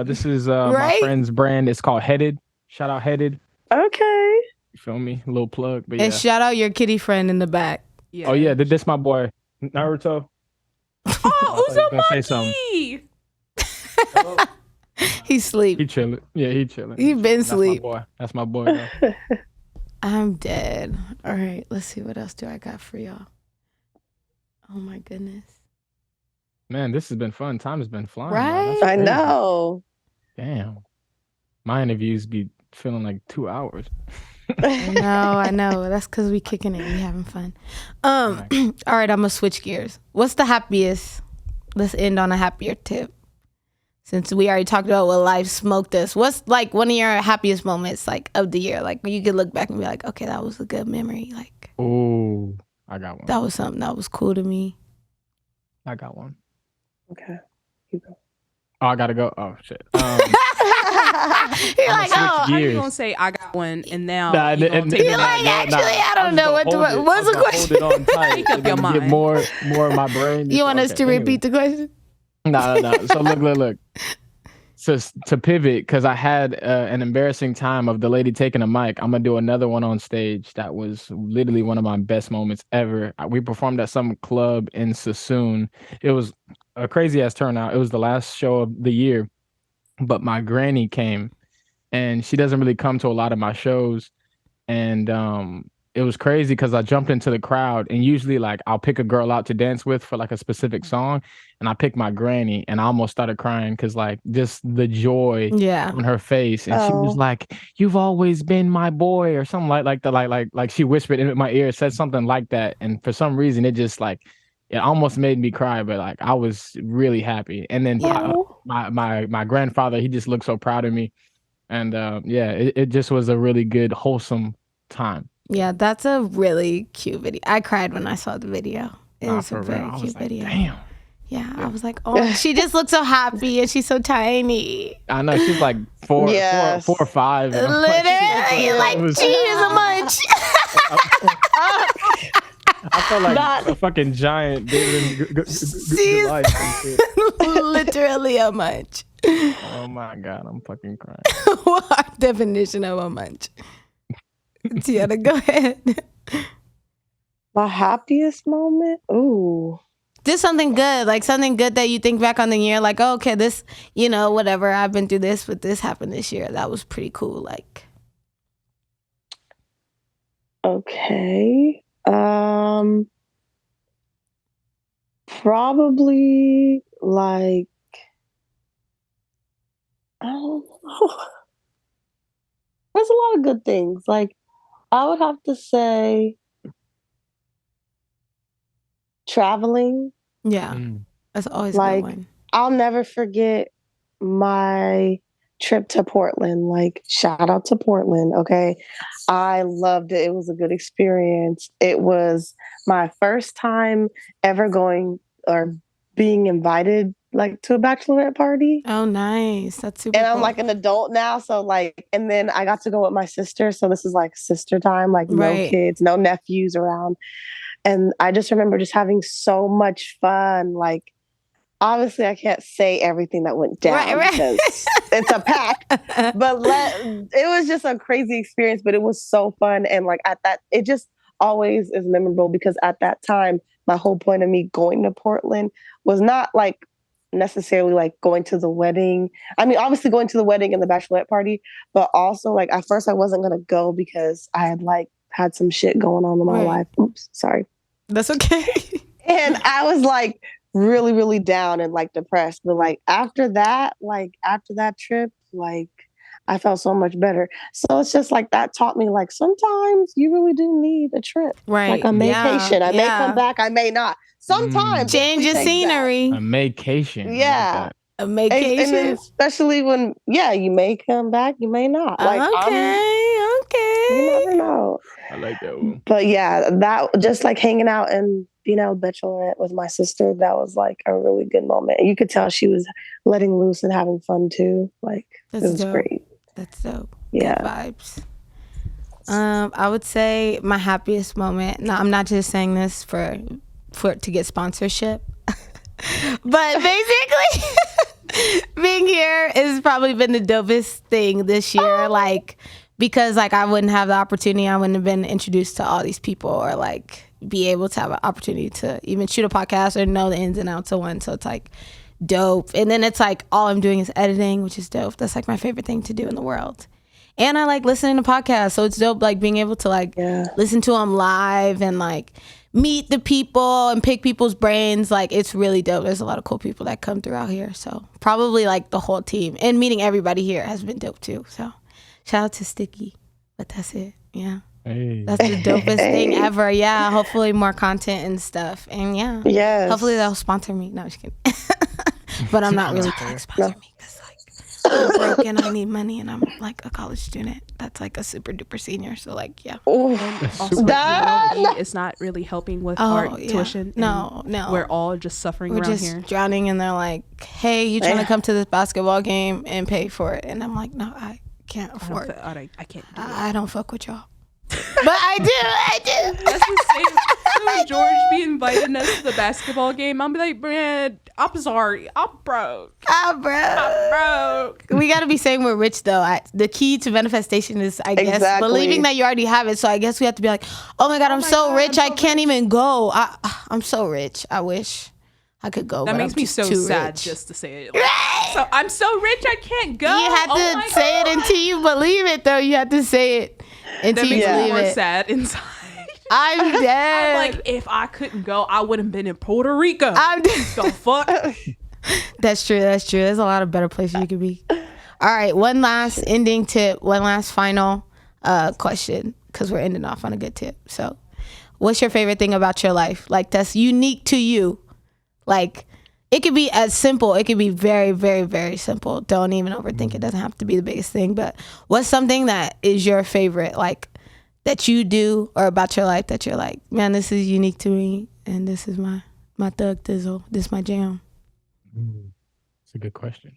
S4: This is my
S1: Right?
S4: friend's brand. It's called Headed. Shout out Headed.
S3: Okay.
S4: You feel me? A little plug. But yeah.
S1: And shout out your kitty friend in the back.
S2: Yeah.
S4: Oh yeah, this my boy Naruto.
S2: Oh,
S4: Gonna say something.
S2: Uzumaki!
S1: He sleep.
S4: He chilling. Yeah, he chilling.
S1: He been sleep.
S4: That's my boy. Though.
S1: I'm dead. All right, let's see what else do I got for y'all. Oh my goodness.
S4: Man, this has been fun. Time has been flying.
S1: Right?
S4: That's
S3: I
S4: crazy.
S3: know.
S4: Damn. My interviews be feeling like 2 hours.
S1: I know. That's because we kicking it. We having fun. All right, I'm gonna switch gears. What's the happiest? Let's end on a happier tip. Since we already talked about what life smoked us, what's like one of your happiest moments like of the year? Like you could look back and be like, okay, that was a good memory. Like,
S4: Oh, I got one.
S1: that was something that was cool to me.
S4: I got one.
S3: Okay. You go.
S4: Oh, I gotta go. Oh shit.
S1: You're like,
S4: switch
S1: oh,
S2: How you
S4: gears.
S2: gonna say I got one and now
S4: Nah,
S2: you gonna
S4: and-
S2: take
S1: You're
S2: it
S1: like,
S2: back?
S1: actually, I don't know what the what's the question.
S4: Hold it on tight.
S2: Make up your
S4: and then
S2: mind.
S4: Get more of my brain.
S1: You want us to
S4: Okay,
S1: repeat the question?
S4: No. So look. So to pivot, because I had an embarrassing time of the lady taking a mic. I'm gonna do another one on stage. That was literally one of my best moments ever. We performed at some club in Sassoon. It was a crazy ass turnout. It was the last show of the year, but my granny came, and she doesn't really come to a lot of my shows. And it was crazy because I jumped into the crowd, and usually like I'll pick a girl out to dance with for like a specific song, and I picked my granny, and I almost started crying because like just the joy on her face, and she was like, "You've always been my boy," or something like that, like she whispered in my ear, said something like that, and for some reason it just like it almost made me cry, but like I was really happy. And then my grandfather, he just looked so proud of me, and it just was a really good wholesome time.
S1: Yeah, that's a really cute video. I cried when I saw the video. It was a very cute video.
S4: Damn.
S1: Yeah, I was like, oh, she just looks so happy and she's so tiny.
S4: I know, she's like 4 or 5.
S1: Literally, like she is a munch.
S4: I felt like a fucking giant David Goliath.
S1: Literally a munch.
S4: Oh my God, I'm fucking crying.
S1: What our definition of a munch? Tiana, go ahead.
S3: My happiest moment? Ooh.
S1: Just something good, like something good that you think back on the year, like, oh, okay, this, whatever, I've been through this, but this happened this year. That was pretty cool. Like,
S3: okay. Probably like, I don't know. There's a lot of good things. Like, I would have to say traveling.
S1: Yeah. That's always
S3: like,
S1: a good one.
S3: I'll never forget my trip to Portland. Like, shout out to Portland, okay? I loved it. It was a good experience. It was my first time ever going or being invited like to a bachelorette party.
S1: Oh, nice. That's super
S3: And
S1: cool.
S3: I'm like an adult now, so like, and then I got to go with my sister, so this is like sister time, like no kids, no nephews around. And I just remember just having so much fun. Like, obviously I can't say everything that went down because it's a pack, but it was just a crazy experience, but it was so fun. And like at that, it just always is memorable because at that time, my whole point of me going to Portland was not like necessarily like going to the wedding. I mean, obviously going to the wedding and the bachelorette party, but also like at first I wasn't going to go because I had like had some shit going on in my life. Oops, sorry.
S1: That's okay.
S3: And I was like really, really down and like depressed. But like after that trip, like I felt so much better. So it's just like that taught me like sometimes you really do need a trip.
S1: Right.
S3: Like a vacation. I may come back, I may not. Sometimes
S1: change your scenery.
S4: A vacation.
S3: Yeah.
S1: A vacation.
S3: And especially when, you may come back, you may not. Like,
S1: okay.
S3: You never know.
S4: I like that one.
S3: But yeah, that just like hanging out and, bachelorette with my sister, that was like a really good moment. And you could tell she was letting loose and having fun too. Like, it was great.
S1: That's dope.
S3: Yeah.
S1: Good vibes. I would say my happiest moment. No, I'm not just saying this for to get sponsorship. But basically being here has probably been the dopest thing this year. Like, because like I wouldn't have the opportunity, I wouldn't have been introduced to all these people or like be able to have an opportunity to even shoot a podcast or know the ins and outs of one. So it's like dope. And then it's like all I'm doing is editing, which is dope. That's like my favorite thing to do in the world. And I like listening to podcasts. So it's dope like being able to like listen to them live and like meet the people and pick people's brains. Like, it's really dope. There's a lot of cool people that come through out here. So probably like the whole team and meeting everybody here has been dope too. So shout out to Sticky. But that's it. Yeah.
S4: Hey.
S1: That's the dopest thing ever. Yeah. Hopefully more content and stuff. And yeah.
S3: Yes.
S1: Hopefully they'll sponsor me. No, I'm just kidding. But I'm not really trying to sponsor me because like I'm broke and I need money and I'm like a college student. That's like a super duper senior. So like, yeah.
S2: Also, it's not really helping with our tuition.
S1: No.
S2: We're all just suffering
S1: We're
S2: around
S1: just
S2: here.
S1: drowning and they're like, hey, you trying to come to this basketball game and pay for it? And I'm like, no, I can't afford it.
S2: I can't do it.
S1: I don't fuck with y'all. But I do.
S2: That's the same. So when George be inviting us to the basketball game, I'll be like, man, I'm sorry. I'm broke.
S1: We got to be saying we're rich, though. The key to manifestation is, I guess, believing that you already have it. So I guess we have to be like, oh my God, I'm so rich. I can't even go. I'm so rich. I wish I could go.
S2: That
S1: but
S2: makes
S1: I'm
S2: me
S1: just
S2: so
S1: too
S2: sad
S1: rich.
S2: just to say it. Like, so I'm so rich, I can't go.
S1: You had to say it until you believe it, though. You had to say it until
S2: That
S1: you
S2: makes me
S1: believe
S2: more
S1: it.
S2: sad inside.
S1: I'm dead.
S2: I'm like, if I couldn't go, I would have been in Puerto Rico.
S1: I'm dead.
S2: The fuck?
S1: That's true. There's a lot of better places you could be. All right, one last ending tip, one last final question, because we're ending off on a good tip. So, what's your favorite thing about your life? Like, that's unique to you. Like, it could be as simple. It could be very, very, very simple. Don't even overthink it. Doesn't have to be the biggest thing. But what's something that is your favorite, like, that you do or about your life that you're like, man, this is unique to me, and this is my thug thizzle. This is my jam.
S4: That's a good question.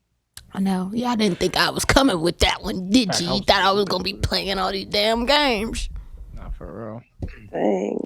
S1: I know. Y'all didn't think I was coming with that one, did you? You thought I was going to be playing all these damn games.
S4: Not for real.
S3: Dang.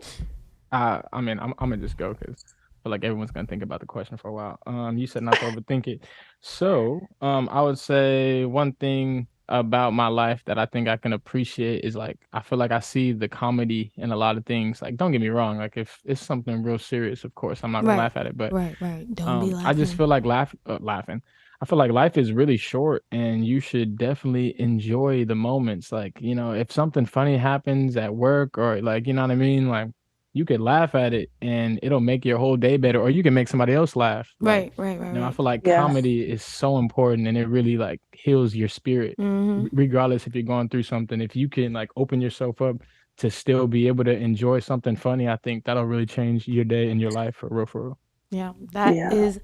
S4: I mean, I'm going to just go because I feel like everyone's going to think about the question for a while. You said not to overthink it. So I would say one thing about my life that I think I can appreciate is like, I feel like I see the comedy in a lot of things. Like, don't get me wrong. Like, if it's something real serious, of course, I'm not going to laugh at it. But
S1: Right. Don't be laughing.
S4: I just feel like laughing. I feel like life is really short and you should definitely enjoy the moments. Like, you know, if something funny happens at work or like, you know what I mean? Like, you could laugh at it and it'll make your whole day better, or you can make somebody else laugh. Like,
S1: Right.
S4: you know, I feel like
S3: Yeah.
S4: comedy is so important and it really like heals your spirit, regardless if you're going through something. If you can like open yourself up to still be able to enjoy something funny, I think that'll really change your day and your life for real.
S1: Yeah, that is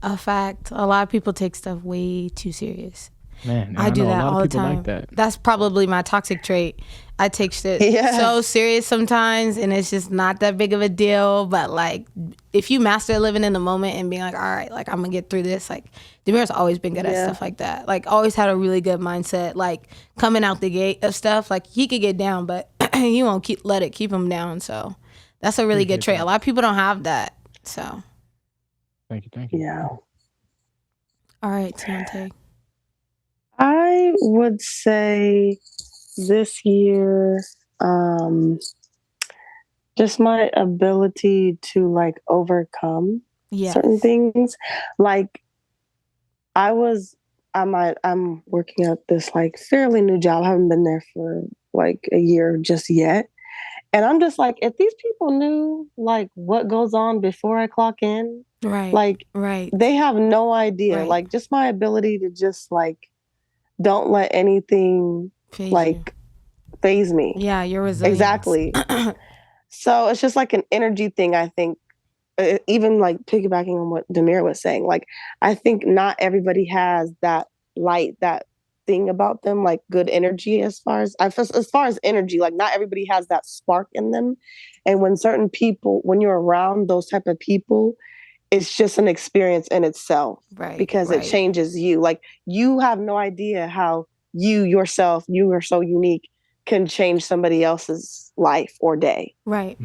S1: a fact. A lot of people take stuff way too serious.
S4: Man,
S1: I do
S4: know
S1: that
S4: a lot
S1: all
S4: of
S1: the
S4: people
S1: time.
S4: like that.
S1: That's probably my toxic trait. I take shit so serious sometimes, and it's just not that big of a deal. But like, if you master living in the moment and being like, all right, like I'm gonna get through this. Like, Demir's always been good at stuff like that. Like, always had a really good mindset. Like, coming out the gate of stuff, like he could get down, but he won't let it keep him down. So that's a really good trait. A lot of people don't have that. So
S4: Thank you.
S3: Yeah.
S1: all right, Tiante.
S3: I would say this year, just my ability to like overcome certain things. Like I'm working at this like fairly new job. I haven't been there for like a year just yet. And I'm just like, if these people knew like what goes on before I clock in,
S1: right,
S3: they have no idea.
S1: Right.
S3: Like just my ability to just like, don't let anything phase me.
S1: Yeah, you're resilient.
S3: Exactly. So it's just like an energy thing, I think. Even like piggybacking on what Demir was saying, like I think not everybody has that light, that thing about them, like good energy as far as energy, like not everybody has that spark in them. And when you're around those type of people, it's just an experience in itself, because it changes you. Like you have no idea how you are so unique, can change somebody else's life or day.
S1: Right.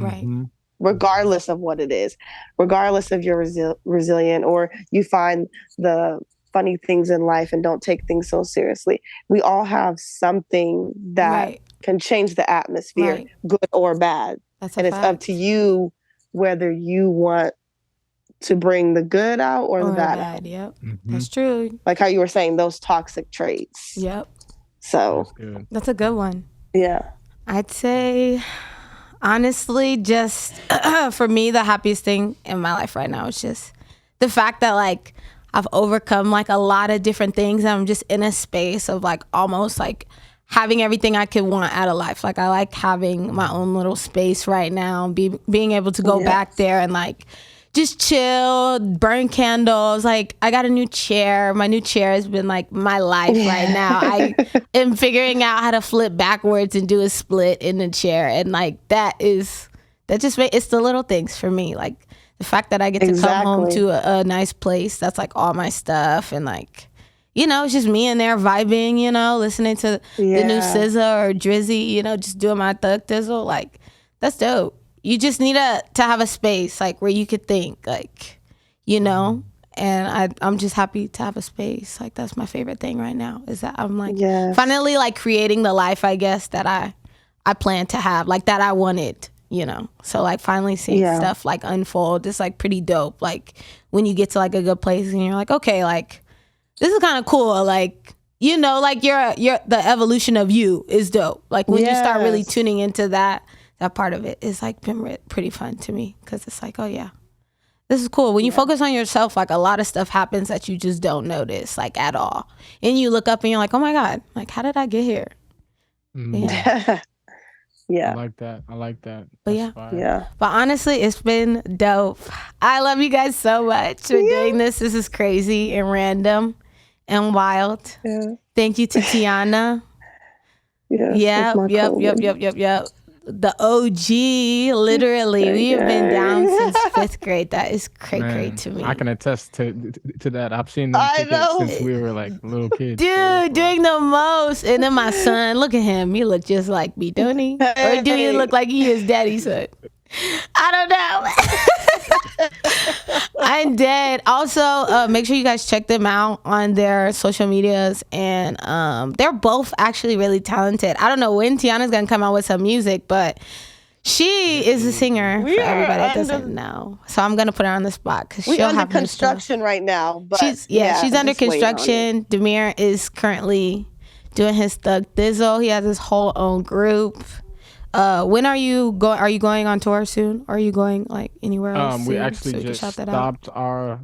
S3: Regardless of what it is, regardless if you're resilient or you find the funny things in life and don't take things so seriously. We all have something that can change the atmosphere, good or bad. It's up to you whether you want to bring the good out or the bad out.
S1: Yep. That's true.
S3: Like how you were saying, those toxic traits.
S1: Yep.
S3: So
S1: that's a good one.
S3: Yeah.
S1: I'd say, honestly, just for me, the happiest thing in my life right now is just the fact that like I've overcome like a lot of different things. And I'm just in a space of like almost like having everything I could want out of life. Like I like having my own little space right now, being able to go back there and like just chill, burn candles. Like I got a new chair. My new chair has been like my life right now. I am figuring out how to flip backwards and do a split in the chair. And like it's the little things for me. Like the fact that I get to come home to a nice place that's like all my stuff, and like, you know, it's just me in there vibing, you know, listening to the new SZA or Drizzy, you know, just doing my thug thizzle. Like that's dope. You just need to have a space like where you could think, like, you know, and I'm just happy to have a space. Like that's my favorite thing right now, is that I'm like finally like creating the life, I guess, that I plan to have, like that I wanted, you know. So like finally seeing stuff like unfold is like pretty dope. Like when you get to like a good place and you're like, okay, like this is kind of cool. Like, you know, like you're the evolution of you is dope. Like when you start really tuning into that part of it, it's like been pretty fun to me because it's like, oh yeah, this is cool. When you focus on yourself, like a lot of stuff happens that you just don't notice like at all. And you look up and you're like, oh my God, like how did I get here?
S3: Yeah.
S4: I like that.
S1: But
S3: yeah.
S1: But honestly, it's been dope. I love you guys so much for doing this. This is crazy and random and wild.
S3: Yeah.
S1: Thank you to Tiana.
S3: Yep.
S1: The OG, literally. We have been down since 5th grade. That is great to me.
S4: I can attest to that. I've seen them since we were like little kids.
S1: Dude, doing the most. And then my son, look at him. He look just like me, don't he? Or do he look like he is daddy's son? I don't know. I'm dead. Also, make sure you guys check them out on their social medias, and they're both actually really talented. I don't know when Tiana's gonna come out with some music, but she is a singer for everybody that doesn't know. So I'm gonna put her on the spot because she'll have
S3: under construction right now. But
S1: she's under construction. Demir is currently doing his Thug Thizzle. He has his whole own group. When are you going? Are you going on tour soon? Or are you going like anywhere else?
S4: We actually just stopped our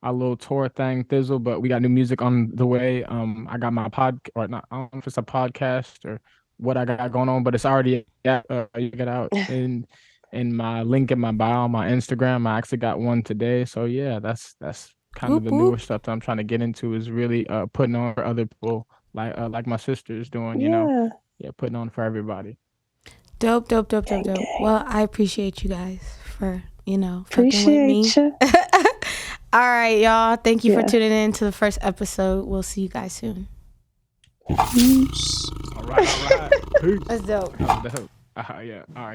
S4: little tour thing, Thizzle, but we got new music on the way. I got my I don't know if it's a podcast or what I got going on, but it's already you get out in my link in my bio on my Instagram. I actually got one today, so yeah, that's kind of the newer stuff that I'm trying to get into is really putting on for other people like my sister's doing. You know, putting on for everybody.
S1: Dope. Well, I appreciate you guys for, fucking with me. All right, y'all. Thank you for tuning in to the first episode. We'll see you guys soon.
S4: Peace. All right. Peace.
S1: That's dope.
S4: That's dope. Yeah. All right.